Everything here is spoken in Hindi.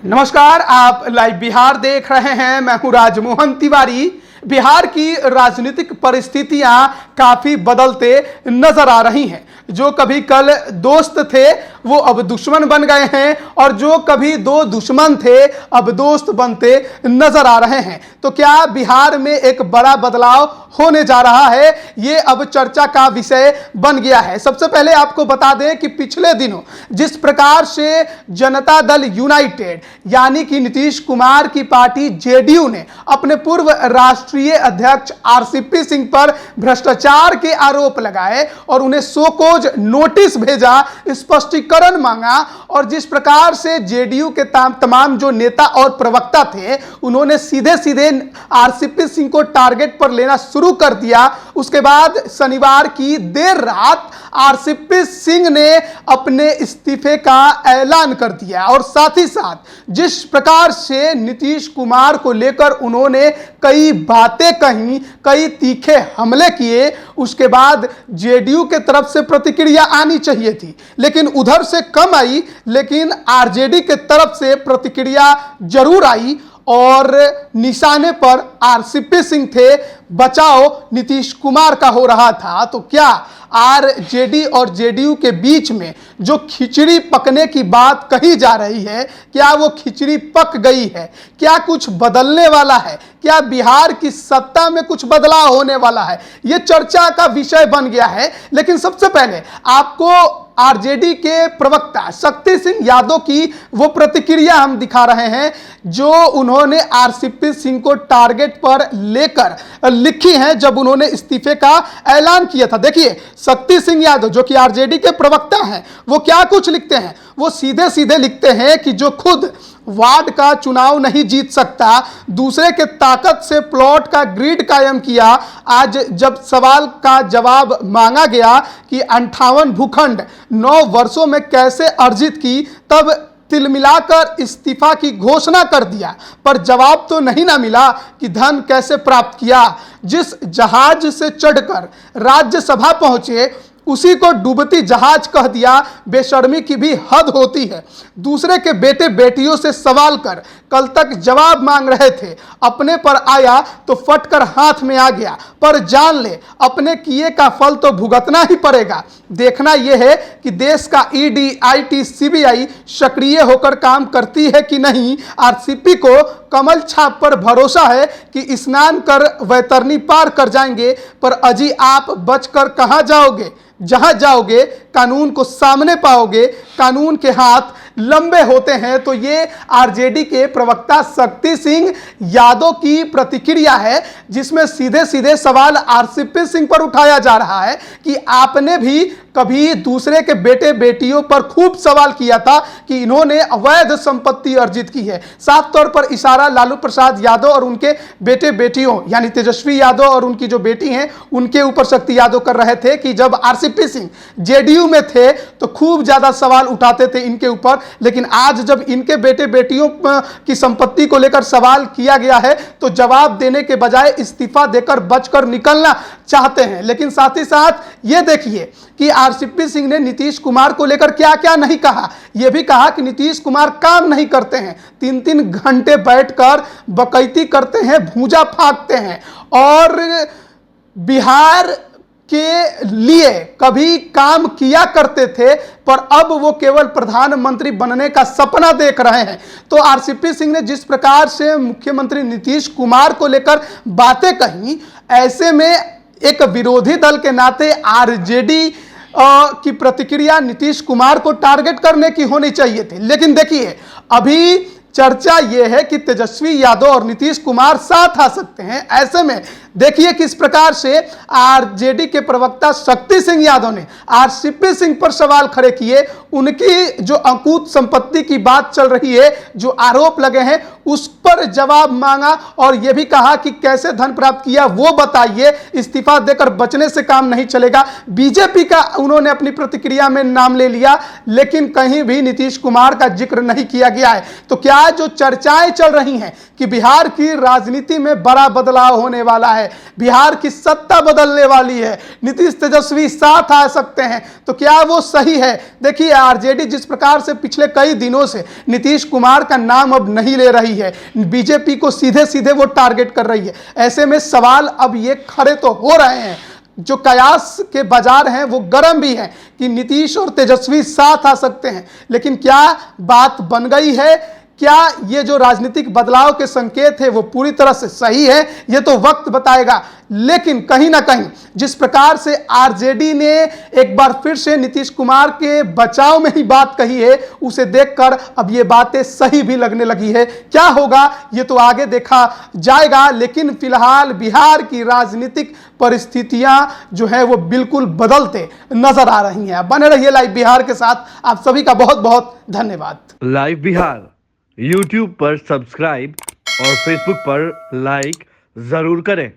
नमस्कार, आप लाइव बिहार देख रहे हैं। मैं हूं राजमोहन तिवारी। बिहार की राजनीतिक परिस्थितियां काफी बदलते नजर आ रही हैं। जो कभी कल दोस्त थे वो अब दुश्मन बन गए हैं और जो कभी दो दुश्मन थे अब दोस्त बनते नजर आ रहे हैं। तो क्या बिहार में एक बड़ा बदलाव होने जा रहा है? ये अब चर्चा का विषय बन गया है। सबसे पहले आपको बता दें कि पिछले दिनों जिस प्रकार से जनता दल यूनाइटेड यानी कि नीतीश कुमार की पार्टी जेडीयू ने अपने पूर्व राष्ट्रीय अध्यक्ष आरसीपी सिंह पर भ्रष्टाचार के आरोप लगाए और उन्हें शोकॉज नोटिस भेजा, स्पष्टीकरण मांगा, और जिस प्रकार से जेडीयू के तमाम जो नेता और प्रवक्ता थे उन्होंने सीधे सीधे आरसीपी सिंह को टारगेट पर लेना शुरू कर दिया, उसके बाद शनिवार की देर रात आरसीपी सिंह ने अपने इस्तीफे का ऐलान कर दिया। और साथ ही साथ जिस प्रकार से नीतीश कुमार को लेकर उन्होंने कई बातें कही, कई तीखे हमले किए, उसके बाद जेडीयू के तरफ से प्रतिक्रिया आनी चाहिए थी लेकिन उधर से कम आई, लेकिन आरजेडी के तरफ से प्रतिक्रिया जरूर आई और निशाने पर आरसीपी सिंह थे। बचाओ नीतीश कुमार का हो रहा था। तो क्या आरजेडी और जेडीयू के बीच में जो खिचड़ी पकने की बात कही जा रही है, क्या वो खिचड़ी पक गई है? क्या कुछ बदलने वाला है? क्या बिहार की सत्ता में कुछ बदलाव होने वाला है? ये चर्चा का विषय बन गया है। लेकिन सबसे पहले आपको आरजेडी के प्रवक्ता शक्ति सिंह यादव की वो प्रतिक्रिया हम दिखा रहे हैं जो उन्होंने आरसीपी सिंह को टारगेट पर लेकर लिखी हैं जब उन्होंने इस्तीफे का ऐलान किया था। देखिए, शक्ति सिंह यादव जो कि आरजेडी के प्रवक्ता हैं वो क्या कुछ लिखते हैं। वो सीधे सीधे लिखते हैं कि जो खुद वार्ड का चुनाव नहीं जीत सकता, दूसरे के ताकत से प्लॉट का ग्रिड कायम किया, आज जब सवाल का जवाब मांगा गया कि 58 भूखंड 9 वर्षों में कैसे अर्जित की, तब तिल मिलाकर इस्तीफा की घोषणा कर दिया, पर जवाब तो नहीं ना मिला कि धन कैसे प्राप्त किया। जिस जहाज से चढ़कर राज्यसभा पहुंचे उसी को डूबती जहाज कह दिया। बेशर्मी की भी हद होती है। दूसरे के बेटे बेटियों से सवाल कर कल तक जवाब मांग रहे थे, अपने पर आया तो फटकर हाथ में आ गया। पर जान ले अपने किए का फल तो भुगतना ही पड़ेगा। देखना यह है कि देश का ईडी, आईटी, सीबीआई सक्रिय होकर काम करती है कि नहीं। आरसीपी को कमल छाप पर भरोसा है कि स्नान कर वैतरणी पार कर जाएंगे, पर अजी आप बचकर कहां जाओगे? जहां जाओगे कानून को सामने पाओगे। कानून के हाथ लंबे होते हैं। तो ये आरजेडी के प्रवक्ता शक्ति सिंह यादव की प्रतिक्रिया है जिसमें सीधे सीधे सवाल आरसीपी सिंह पर उठाया जा रहा है कि आपने भी कभी दूसरे के बेटे बेटियों पर खूब सवाल किया था कि इन्होंने अवैध संपत्ति अर्जित की है। साफ तौर पर इशारा लालू प्रसाद यादव और उनके बेटे बेटियों यानी तेजस्वी यादव और उनकी जो बेटी हैं उनके ऊपर शक्ति यादव कर रहे थे कि जब आरसीपी सिंह जेडीयू में थे तो खूब ज्यादा सवाल उठाते थे इनके ऊपर, लेकिन आज जब इनके बेटे बेटियों की संपत्ति को लेकर सवाल किया गया है तो जवाब देने के बजाय इस्तीफा देकर बचकर निकलना चाहते हैं। लेकिन साथ ही साथ ये देखिए कि आरसीपी सिंह ने नीतीश कुमार को लेकर क्या क्या नहीं कहा। यह भी कहा कि नीतीश कुमार काम नहीं करते हैं, 3-3 घंटे बैठकर बकैती करते हैं, भूजा फाड़ते हैं और बिहार के लिए कभी काम किया करते थे पर अब वो केवल प्रधानमंत्री बनने का सपना देख रहे हैं। तो आरसीपी सिंह ने जिस प्रकार से मुख्यमंत्री नीतीश कुमार को लेकर बातें कही, ऐसे में एक विरोधी दल के नाते आरजेडी की प्रतिक्रिया नीतीश कुमार को टारगेट करने की होनी चाहिए थी। लेकिन देखिए, अभी चर्चा यह है कि तेजस्वी यादव और नीतीश कुमार साथ आ सकते हैं। ऐसे में देखिए किस प्रकार से आरजेडी के प्रवक्ता शक्ति सिंह यादव ने आरसीपी सिंह पर सवाल खड़े किए। उनकी जो अकूत संपत्ति की बात चल रही है, जो आरोप लगे हैं, उस पर जवाब मांगा और यह भी कहा कि कैसे धन प्राप्त किया वो बताइए, इस्तीफा देकर बचने से काम नहीं चलेगा। बीजेपी का उन्होंने अपनी प्रतिक्रिया में नाम ले लिया, लेकिन कहीं भी नीतीश कुमार का जिक्र नहीं किया गया है। तो क्या जो चर्चाएं चल रही हैं कि बिहार की राजनीति में बड़ा बदलाव होने वाला है, बिहार की सत्ता बदलने वाली है, नीतीश तेजस्वी साथ आ सकते हैं, तो क्या वो सही है? देखिए, आरजेडी जिस प्रकार से पिछले कई दिनों से नीतीश कुमार का नाम अब नहीं ले रही है, बीजेपी को सीधे सीधे वो टारगेट कर रही है, ऐसे में सवाल अब ये खड़े तो हो रहे हैं, जो कयास के बाजार हैं वो गर्म भी हैं कि नीतीश और तेजस्वी साथ आ सकते हैं। लेकिन क्या बात बन गई है? क्या ये जो राजनीतिक बदलाव के संकेत है वो पूरी तरह से सही है? ये तो वक्त बताएगा। लेकिन कहीं ना कहीं जिस प्रकार से आरजेडी ने एक बार फिर से नीतीश कुमार के बचाव में ही बात कही है, उसे देखकर अब ये बातें सही भी लगने लगी है। क्या होगा ये तो आगे देखा जाएगा, लेकिन फिलहाल बिहार की राजनीतिक परिस्थितियां जो है वो बिल्कुल बदलते नजर आ रही हैं। बने रहिए लाइव बिहार के साथ। आप सभी का बहुत बहुत धन्यवाद। लाइव बिहार YouTube पर सब्सक्राइब और Facebook पर लाइक जरूर करें।